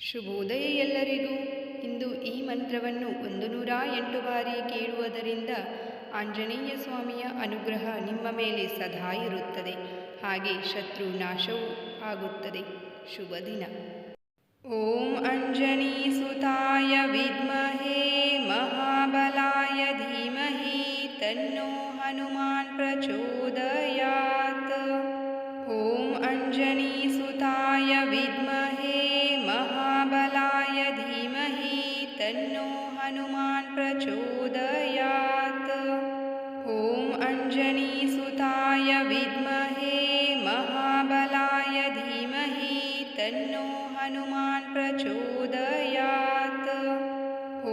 ಶುಭೋದಯ ಎಲ್ಲರಿಗೂ. ಇಂದು ಈ ಮಂತ್ರವನ್ನು 108 ಬಾರಿ ಕೇಳುವುದರಿಂದ ಆಂಜನೇಯ ಸ್ವಾಮಿಯ ಅನುಗ್ರಹ ನಿಮ್ಮ ಮೇಲೆ ಸದಾ ಇರುತ್ತದೆ, ಹಾಗೆ ಶತ್ರು ನಾಶವೂ ಆಗುತ್ತದೆ. ಶುಭ ದಿನ. ಓಂ ಅಂಜನೀಸುತಾಯ ವಿದ್ಮಹೇ ಮಹಾಬಲಾಯ ಧೀಮಹಿ ತನ್ನೋ ಹನುಮಾನ್ ಪ್ರಚೋದಯಾತ್. ಓಂ ಅಂಜನೀಸುತಾಯ ವಿದ್ಮಹೇ ಮಹಾಬಲಾಯ ಧೀಮಹಿ ತನ್ನೋ ಹನುಮಾನ್ ಪ್ರಚೋದಯಾತ್. ಓಂ ಅಂಜನೀಸುತಾಯ ವಿದ್ಮಹೇ ಮಹಾಬಲಾಯ ಧೀಮಹಿ ತನ್ನೋ ಹನುಮಾನ್ ಪ್ರಚೋದಯಾತ್.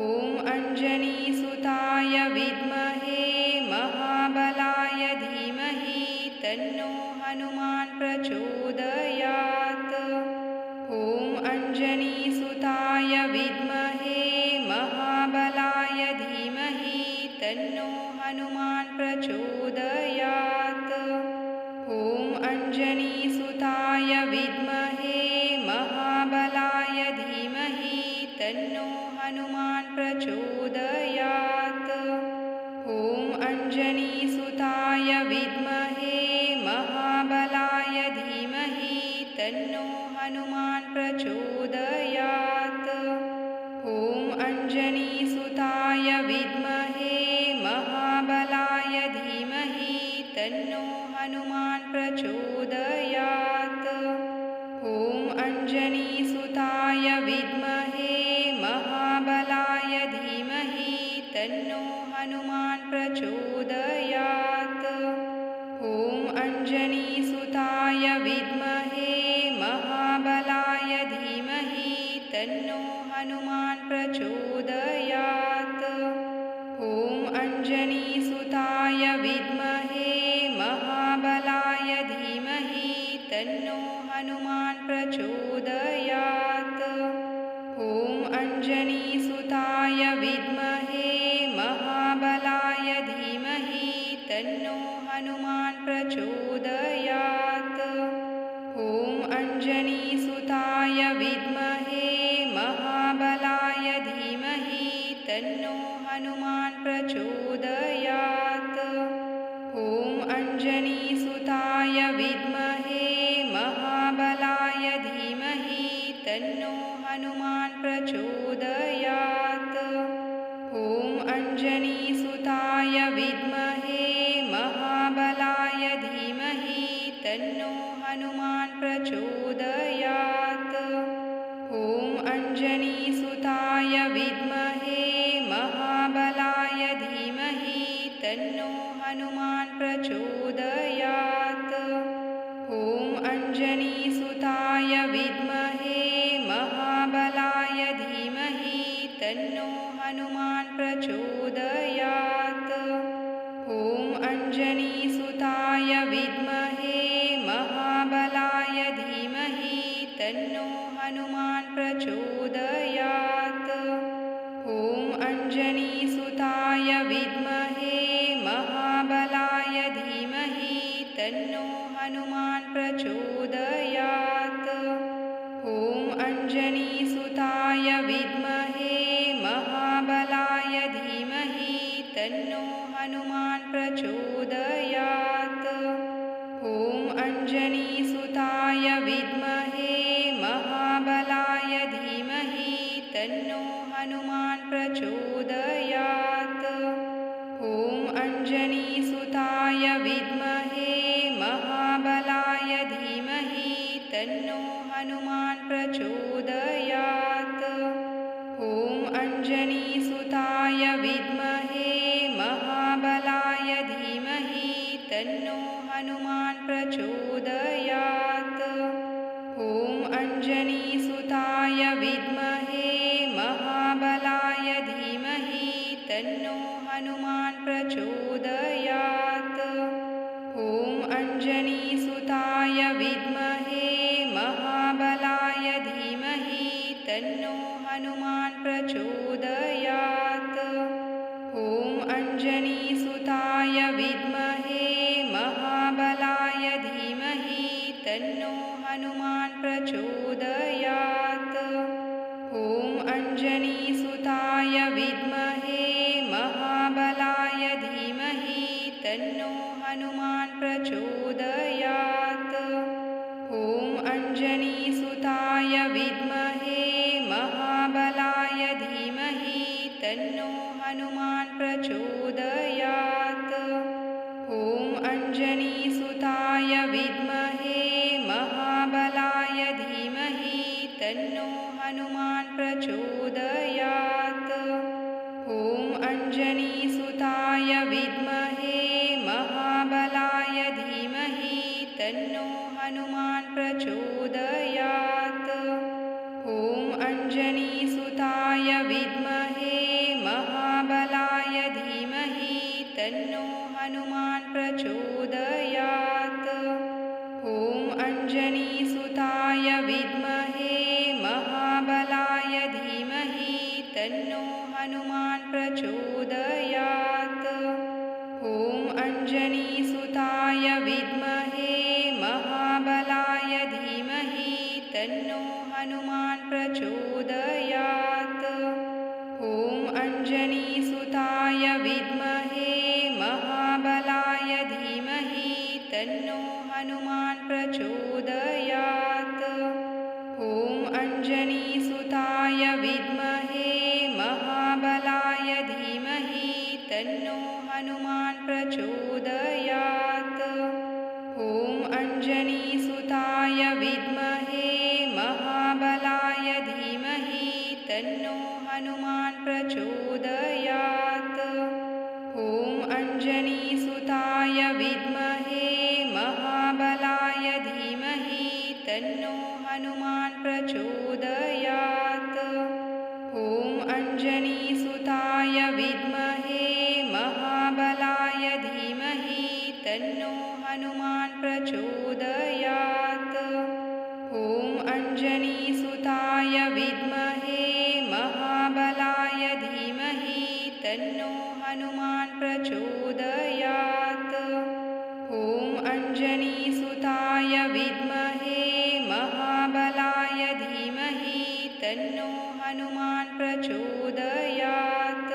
ಓಂ ಅಂಜನೀಸುತಾಯ ವಿದ್ಮಹೇ ಮಹಾಬಲಾಯ ಧೀಮಹಿ ತನ್ನೋ ಹನುಮಾನ್ ಪ್ರಚೋದಯಾತ್. ಓಂ ಅಂಜನೀಸುತಾಯ ವಿದ್ಮಹೇ ಮಹಾಬಲಾಯ ಧೀಮಹಿ ತನ್ನೋ ಹನುಮಾನ್ ಪ್ರಚೋದಯಾತ್. ಓಂ ಅಂಜನೀಸುತಾಯ ವಿದ್ಮಹೇ ಮಹಾಬಲಾಯ ಧೀಮಹಿ ತನ್ನೋ ಹನುಮಾನ್ ಪ್ರಚೋದಯಾತ್. ಓಂ ಅಂಜನೀಸುತಾಯ ವಿದ್ಮಹೇ ಮಹಾಬಲಾಯ ಧೀಮಹಿ ತನ್ನೋ ಹನುಮಾನ್ ಪ್ರಚೋದಯಾತ್. ಓಂ ಅಂಜನೀಸುತಾಯ ವಿದ್ಮಹೇ ಮಹಾಬಲಾಯ ಧೀಮಹಿ ತನ್ನೋ ಹನುಮಾನ್ ಪ್ರಚೋದಯಾತ್. ಓಂ ಅಂಜನೀಸುತಾಯ ವಿದ್ಮಹೇ ಮಹಾಬಲಾಯ ಧೀಮಹಿ ತನ್ನೋ ಹನುಮಾನ್ ಪ್ರಚೋದಯಾತ್. ಓಂ ಅಂಜನೀಸುತಾಯ ವಿದ್ಮಹೇ ಮಹಾಬಲಾಯ ಧೀಮಹಿ ತನ್ನೋ ಹನುಮಾನ್ ಪ್ರಚೋದಯಾತ್. ಓಂ ಅಂಜನೀಸುತಾಯ ವಿದ್ಮಹೇ ಮಹಾಬಲಾಯ ಧೀಮಹಿ ತನ್ನೋ ಹನುಮಾನ್ ಪ್ರಚೋದಯಾತ್. ಓಂ ಅಂಜನೀಸುತಾಯ ವಿದ್ಮಹೇ ಮಹಾಬಲಾಯ ಧೀಮಹಿ ತನ್ನೋ ಹನುಮಾನ್ ಪ್ರಚೋದಯಾತ್. ಓಂ ಅಂಜನೀಸುತಾಯ ವಿದ್ಮಹೇ ಮಹಾಬಲಾಯ ಧೀಮಹಿ ತನ್ನೋ ಹನುಮಾನ್ ಪ್ರಚೋದಯಾತ್. ಓಂ ಅಂಜನೀಸುತಾಯ ವಿದ್ಮಹೇ ಮಹಾಬಲಾಯ ಧೀಮಹಿ ತನ್ನೋ ಹನುಮಾನ್ ಪ್ರಚೋದಯಾತ್. ಓಂ ಅಂಜನೀಸುತಾಯ ವಿದ್ಮಹೇ ಮಹಾಬಲಾಯ ಧೀಮಹಿ ತನ್ನೋ ಹನುಮಾನ್ ಪ್ರಚೋದಯಾತ್. ಓಂ ಅಂಜನೀಸುತಾಯ ವಿದ್ಮಹೇ ಮಹಾಬಲಾಯ ಧೀಮಹಿ ತನ್ನೋ ಹನುಮಾನ್ ಪ್ರಚೋದಯಾತ್. ಓಂ ಅಂಜನೀಸುತಾಯ ವಿದ್ಮಹೇ ಮಹಾಬಲಾಯ ಧೀಮಹಿ ತನ್ನೋ ಹನುಮಾನ್ ಪ್ರಚೋದಯಾತ್. ಓಂ ಅಂಜನೀಸುತಾಯ ವಿದ್ಮಹೇ ಮಹಾಬಲಾಯ ಧೀಮಹಿ ತನ್ನೋ ಹನುಮಾನ್ ಪ್ರಚೋದಯಾತ್. ಓಂ ಅಂಜನೀಸುತಾಯ ವಿದ್ಮಹೇ ಮಹಾಬಲಾಯ ಧೀಮಹಿ ತನ್ನೋ ಹನುಮಾನ್ ಪ್ರಚೋದಯಾತ್. ಓಂ ಅಂಜನೀಸುತಾಯ ವಿದ್ಮಹೇ ಮಹಾಬಲಾಯ ಧೀಮಹಿ ತನ್ನೋ ಹನುಮಾನ್ ಪ್ರಚೋದಯಾತ್. ಓಂ ಅಂಜನೀಸುತಾಯ ವಿದ್ಮಹೇ ಮಹಾಬಲಾಯ ಧೀಮಹಿ ತನ್ನೋ ಹನುಮಾನ್ ಪ್ರಚೋದಯಾತ್. ಓಂ ಅಂಜನೀಸುತಾಯ ವಿದ್ಮಹೇ ಮಹಾಬಲಾಯ ಧೀಮಹಿ ತನ್ನೋ ಹನುಮಾನ್ ಪ್ರಚೋದಯಾತ್. ಓಂ ಅಂಜನೀಸುತಾಯ ವಿದ್ಮಹೇ ಮಹಾಬಲಾಯ ಧೀಮಹಿ ತನ್ನೋ ಹನುಮಾನ್ ಪ್ರಚೋದಯಾತ್. ಓಂ ಅಂಜನೀಸುತಾಯ ವಿದ್ಮಹೇ ಮಹಾಬಲಾಯ ಧೀಮಹಿ ತನ್ನೋ ಹನುಮಾನ್ ಪ್ರಚೋದಯಾತ್. ಓಂ ಅಂಜನೀಸುತಾಯ ವಿದ್ಮಹೇ ಮಹಾಬಲಾಯ ಧೀಮಹಿ ತನ್ನೋ ಹನುಮಾನ್ ಪ್ರಚೋದಯಾತ್. ಓಂ ಅಂಜನೀಸುತಾಯ ವಿದ್ಮಹೇ ಮಹಾಬಲಾಯ ಧೀಮಹಿ ತನ್ನೋ ಹನುಮಾನ್ ಪ್ರಚೋದಯಾತ್. तन्नो हनुमान् प्रचोदयात्। ॐ अञ्जनीसुताय विद्महे महाबलाय धीमहि तन्नो हनुमान् प्रचोदयात्। ॐ अञ्जनीसुताय विद्महे महाबलाय धीमहि तन्नो हनुमान् प्रचोदयात्। ॐ अञ्जनीसुताय विद्महे महाबलाय धीमहि तन्नो हनुमान् प्रचोदयात्। ॐ अञ्जनीसुताय विद्महे महाबलाय धीमहि तन्नो हनुमान् प्रचोदयात्। ॐ अञ्जनीसुताय विद्महे महाबलाय धीमहि तन्नो हनुमान् प्रचोदयात्। ॐ अञ्जनीसुताय विद्महे महाबलाय धीमहि तन्नो हनुमान् प्रचोदयात्। ॐ अञ्जनीसुताय विद्महे महाबलाय धीमहि तन्नो हनुमान् प्रचोदयात्। ॐ अञ्जनीसुताय विद्महे महाबलाय धीमहि तन्नो हनुमान् प्रचोदयात्। ॐ अञ्जनीसुताय विद्महे महाबलाय धीमहि तन्नो हनुमान् प्रचोदयात्। ॐ अञ्जनीसुताय विद्महे महाबलाय धीमहि तन्नो हनुमान् प्रचोदयात्। ॐ अञ्जनीसुताय विद्महे महाबलाय धीमहि तन्नो हनुमान् प्रचोदयात्। ॐ अञ्जनीसुताय विद्महे महाबलाय धीमहि तन्नो हनुमान् प्रचोदयात्। ॐ अञ्जनीसुताय विद्महे महाबलाय धीमहि तन्नो हनुमान् प्रचोदयात्।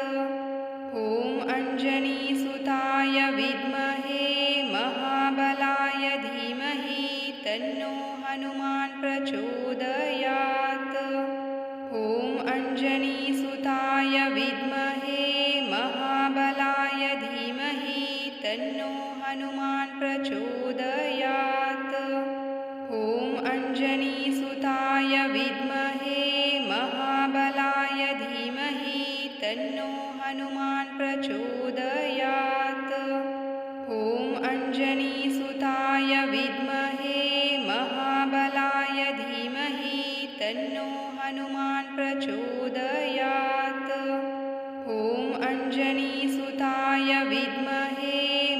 ॐ अञ्जनीसुताय विद्महे महाबलाय धीमहि तन्नो हनुमान् प्रचोदयात्। ॐ अञ्जनीसुताय विद्महे महाबलाय धीमहि तन्नो हनुमान् प्रचोदयात्। ॐ अञ्जनीसुताय विद्महे महाबलाय धीमहि तन्नो हनुमान् प्रचोदयात्। ॐ अञ्जनीसुताय विद्महे महाबलाय धीमहि तन्नो हनुमान् प्रचोदयात्। ॐ अञ्जनीसुताय विद्महे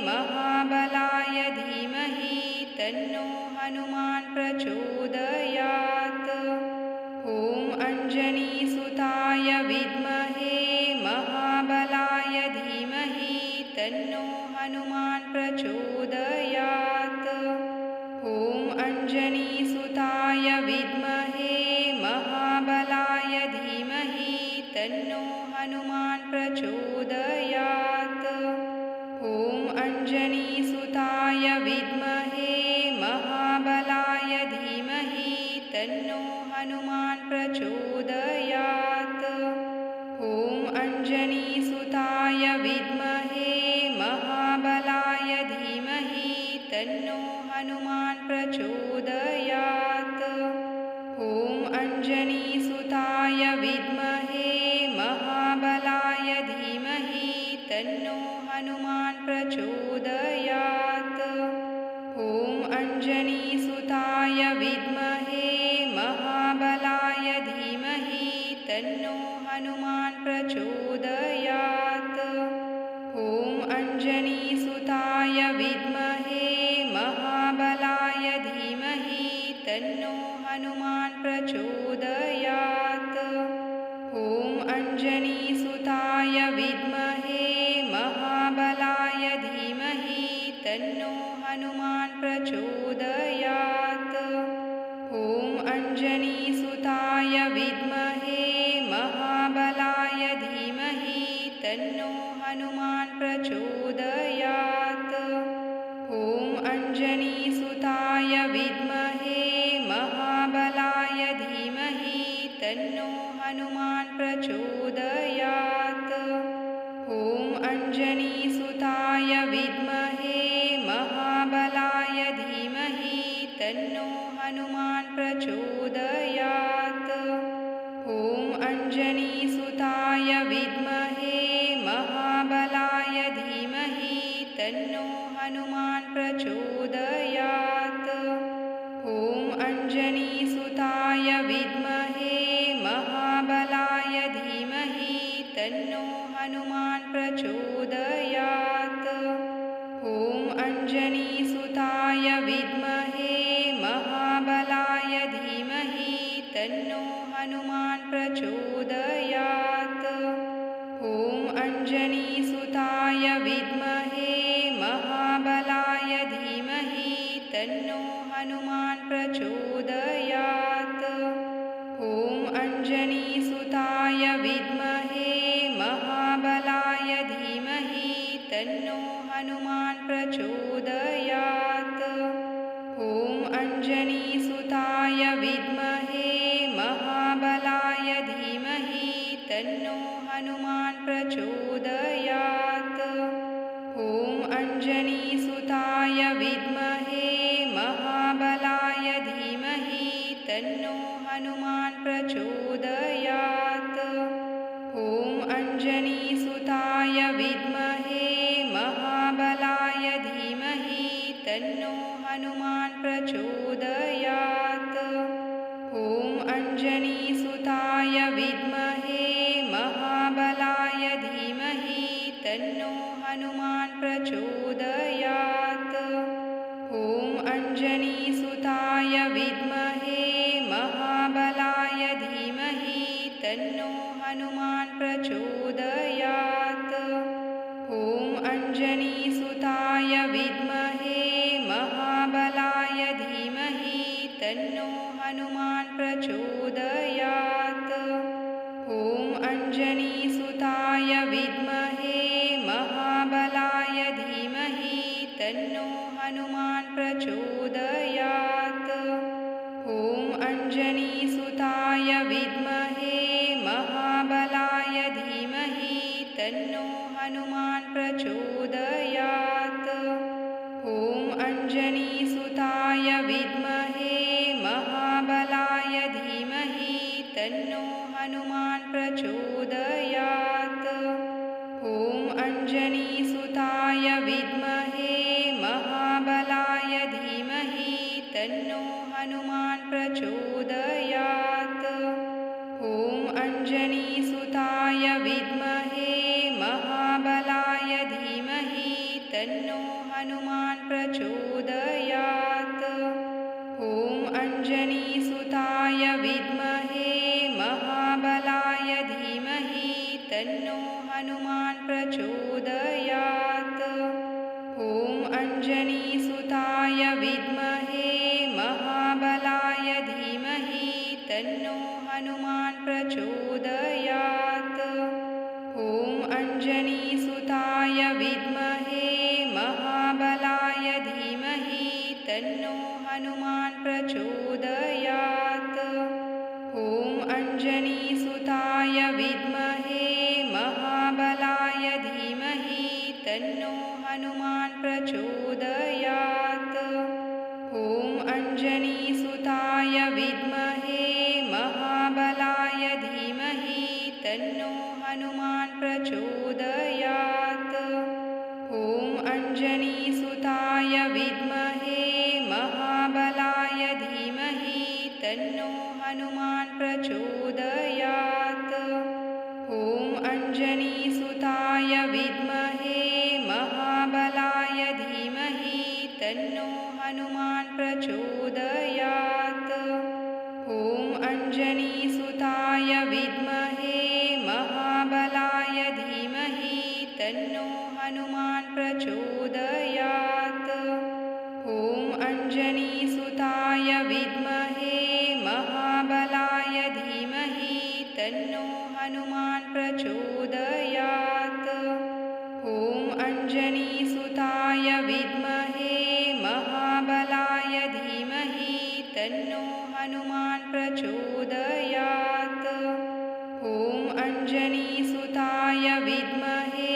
महाबलाय धीमहि तन्नो हनुमान् प्रचोदयात्। ॐ अञ्जनीसुताय विद्महे महाबलाय धीमहि तन्नो हनुमान् प्रचोदयात्। ॐ अञ्जनीसुताय विद्महे महाबलाय धीमहि तन्नो हनुमान् प्रचोदयात्। ॐ अञ्जनीसुताय विद्महे महाबलाय धीमहि तन्नो हनुमान् प्रचोदयात्। ॐ अञ्जनीसुताय विद्महे महाबलाय धीमहि तन्नो हनुमान् प्रचोदयात्। ॐ अञ्जनीसुताय विद्महे महाबलाय धीमहि तन्नो हनुमान् प्रचोदयात्। ॐ अञ्जनीसुताय विद्महे महाबलाय धीमहि तन्नो हनुमान् प्रचोदयात्। ॐ अञ्जनीसुताय विद्महे महाबलाय धीमहि तन्नो हनुमान् प्रचोदयात्। ॐ अञ्जनीसुताय विद्महे महाबलाय धीमहि तन्नो हनुमान् प्रचोदयात्। ॐ अञ्जनीसुताय विद्महे महाबलाय धीमहि तन्नो हनुमान् प्रचोदयात्। अञ्जनीसुताय विद्महे महाबलाय धीमहि तन्नो हनुमान् प्रचोदयात्। ॐ अञ्जनीसुताय विद्महे महाबलाय धीमहि तन्नो हनुमान् प्रचोदयात्। ॐ अञ्जनीसुताय विद्महे महाबलाय धीमहि तन्नो हनुमान् प्रचोदयात्। ॐ अञ्जनीसुताय विद्महे महाबलाय धीमहि तन्नो हनुमान् प्रचोदयात्। ॐ अञ्जनीसुताय विद्महे महाबलाय धीमहि तन्नो हनुमान् प्रचोदयात्। ॐ अञ्जनीसुताय विद्महे महाबलाय धीमहि तन्नो हनुमान् प्रचोदयात्। ॐ अञ्जनीसुताय विद्महे महाबलाय धीमहि तन्नो हनुमान् प्रचोदयात्। ॐ अञ्जनीसुताय विद्महे महाबलाय धीमहि तन्नो हनुमान् प्रचोदयात्। ॐ अञ्जनीसुताय विद्महे महाबलाय धीमहि तन्नो हनुमान् प्रचोदयात्। ॐ अञ्जनीसुताय विद्महे महाबलाय धीमहि तन्नो हनुमान् प्रचोदयात्। ॐ अञ्जनीसुताय विद्महे महाबलाय धीमहि तन्नो हनुमान् प्रचोदयात्। ॐ अञ्जनीसुताय विद्महे महाबलाय धीमहि तन्नो हनुमान् प्रचोदयात्। ॐ अञ्जनीसुताय विद्महे महाबलाय धीमहि तन्नो हनुमान् प्रचोदयात्। ॐ अञ्जनीसुताय विद्महे महाबलाय धीमहि तन्नो हनुमान् प्रचोदयात्। ॐ अञ्जनीसुताय विद्महे महाबलाय धीमहि तन्नो हनुमान् प्रचोदयात्। ॐ अञ्जनीसुताय विद्महे महाबलाय धीमहि तन्नो हनुमान् प्रचोदयात्। ॐ अञ्जनीसुताय विद्महे महाबलाय धीमहि तन्नो हनुमान् प्रचोदयात्। ॐ अञ्जनीसुताय विद्महे महाबलाय धीमहि तन्नो हनुमान् प्रचोदयात्। ॐ अञ्जनीसुताय विद्महे महाबलाय धीमहि तन्नो हनुमान् प्रचोदयात्। ॐ अञ्जनीसुताय विद्महे महाबलाय धीमहि तन्नो हनुमान् प्रचोदयात्। ॐ अञ्जनीसुताय विद्महे महाबलाय धीमहि तन्नो हनुमान् प्रचोदयात्। ॐ अञ्जनीसुताय विद्महे महाबलाय धीमहि तन्नो हनुमान् प्रचोदयात्। ॐ अञ्जनीसुताय विद्महे महाबलाय धीमहि तन्नो हनुमान् प्रचोदयात्। ॐ अञ्जनीसुताय विद्महे महाबलाय धीमहि तन्नो हनुमान् प्रचोदयात्। ॐ अञ्जनीसुताय विद्महे महाबलाय धीमहि तन्नो हनुमान् प्रचोदयात्। ॐ अञ्जनीसुताय विद्महे महाबलाय धीमहि तन्नो हनुमान् प्रचोदयात्। ॐ अञ्जनीसुताय विद्महे महाबलाय धीमहि तन्नो हनुमान् प्रचोदयात्। ॐ अञ्जनीसुताय विद्महे महाबलाय तन्नो हनुमान् प्रचोदयात्। ॐ अञ्जनीसुताय विद्महे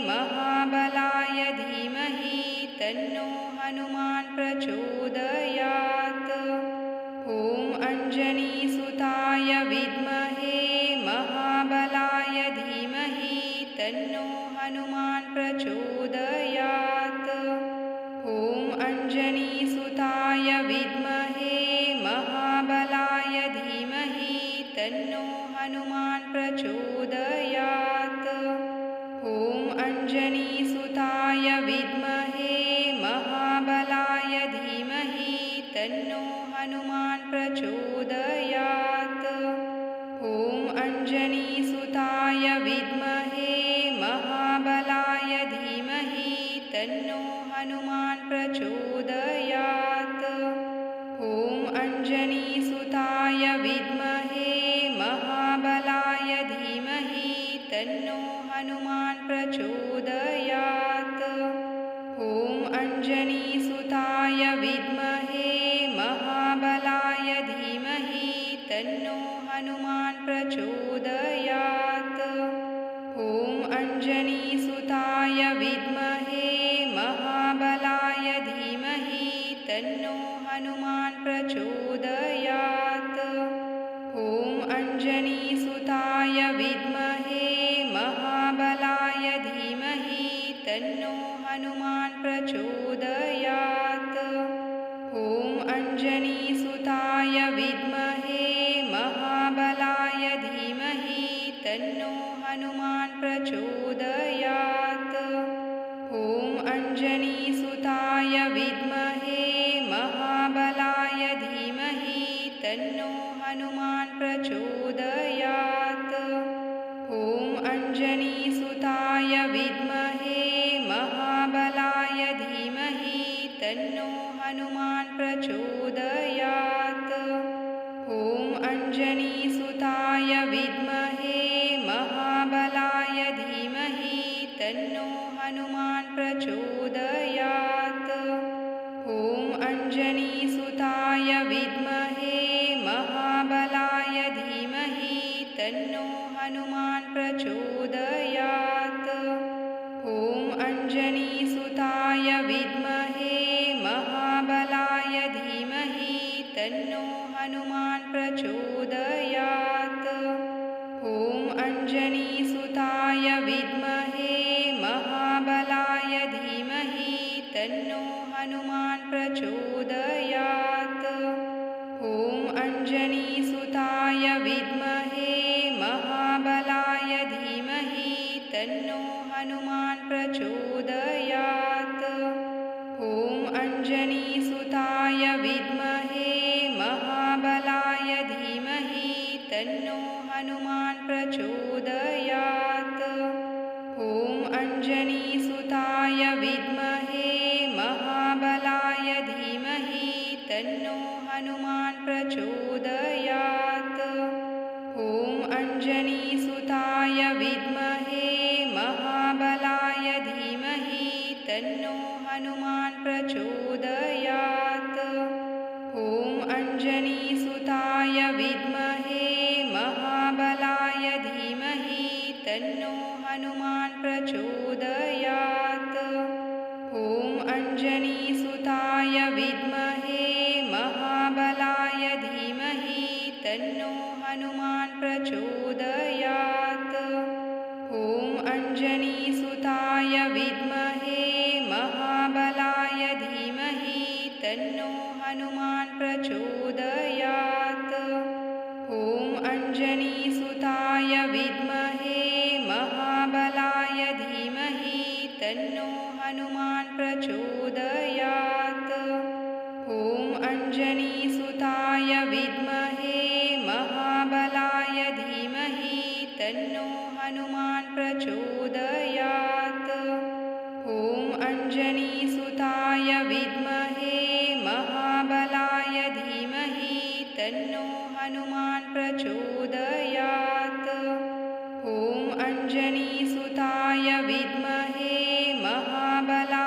महाबलाय धीमहि तन्नो हनुमान् प्रचोदयात्। ॐ अञ्जनीसुताय विद्महे महाबलाय धीमहि तन्नो हनुमान् प्रचोदयात्। ॐ अञ्जनीसुताय विद्महे महाबलाय धीमहि तन्नो हनुमान् प्रचोदयात्। ॐ अञ्जनीसुताय विद्महे महाबलाय धीमहि तन्नो हनुमान् प्रचोदयात्। ॐ अञ्जनीसुताय विद्महे महाबलाय धीमहि तन्नो हनुमान् प्रचोदयात्। ॐ अञ्जनीसुताय विद्महे महाबलाय धीमहि तन्नो हनुमान् प्रचोदयात्। ॐ अञ्जनीसुताय विद्महे महाबलाय धीमहि तन्नो हनुमान् प्रचोदयात्। ॐ अञ्जनीसुताय विद्महे महाबलाय धीमहि तन्नो हनुमान् प्रचोदयात्। ॐ अञ्जनीसुताय विद्महे महाबलाय धीमहि तन्नो हनुमान् प्रचोदयात्। ॐ अञ्जनीसुताय विद्महे महाबलाय धीमहि तन्नो हनुमान् प्रचोदयात्। ॐ अञ्जनीसुताय विद्महे महाबलाय धीमहि तन्नो हनुमान् प्रचोदयात्। ॐ अञ्जनीसुताय विद्महे महाबलाय धीमहि तन्नो हनुमान् प्रचोदयात्। ॐ अञ्जनीसुताय विद्महे महाबलाय धीमहि तन्नो हनुमान् प्रचोदयात्। ॐ अञ्जनीसुताय विद्महे महाबलाय धीमहि तन्नो हनुमान् प्रचोदयात्। ॐ अञ्जनीसुताय विद्महे महाबलाय धीमहि तन्नो हनुमान् प्रचोदयात्। ॐ अञ्जनीसुताय विद्महे महाबलाय धीमहि तन्नो हनुमान् प्रचोदयात्। ॐ अञ्जनीसुताय विद्महे महाबलाय धीमहि तन्नो हनुमान् प्रचोदयात्। ॐ अञ्जनीसुताय विद्महे महाबलाय धीमहि तन्नो हनुमान् प्रचोदयात्। ॐ अञ्जनीसुताय विद्महे महाबलाय धीमहि तन्नो हनुमान् प्रचोदयात्। ॐ अञ्जनीसुताय विद्महे महाबलाय धीमहि तन्नो हनुमान् प्रचोदयात्। ॐ अञ्जनीसुताय विद्महे महाबलाय धीमहि तन्नो हनुमान् प्रचोदयात्। ॐ अञ्जनीसुताय विद्महे महाबलाय धीमहि तन्नो हनुमान् प्रचोदयात्। ॐ अञ्जनीसुताय विद्महे महाबलाय धीमहि तन्नो हनुमान् प्रचोदयात्। ॐ अञ्जनीसुताय विद्महे महाबलाय धीमहि तन्नो हनुमान् प्रचोदयात्। ॐ अञ्जनीसुताय विद्महे महाबलाय धीमहि तन्नो हनुमान् प्रचोदयात्। ॐ अञ्जनीसुताय विद्महे महाबलाय धीमहि तन्नो हनुमान् प्रचोदयात्। ॐ अञ्जनी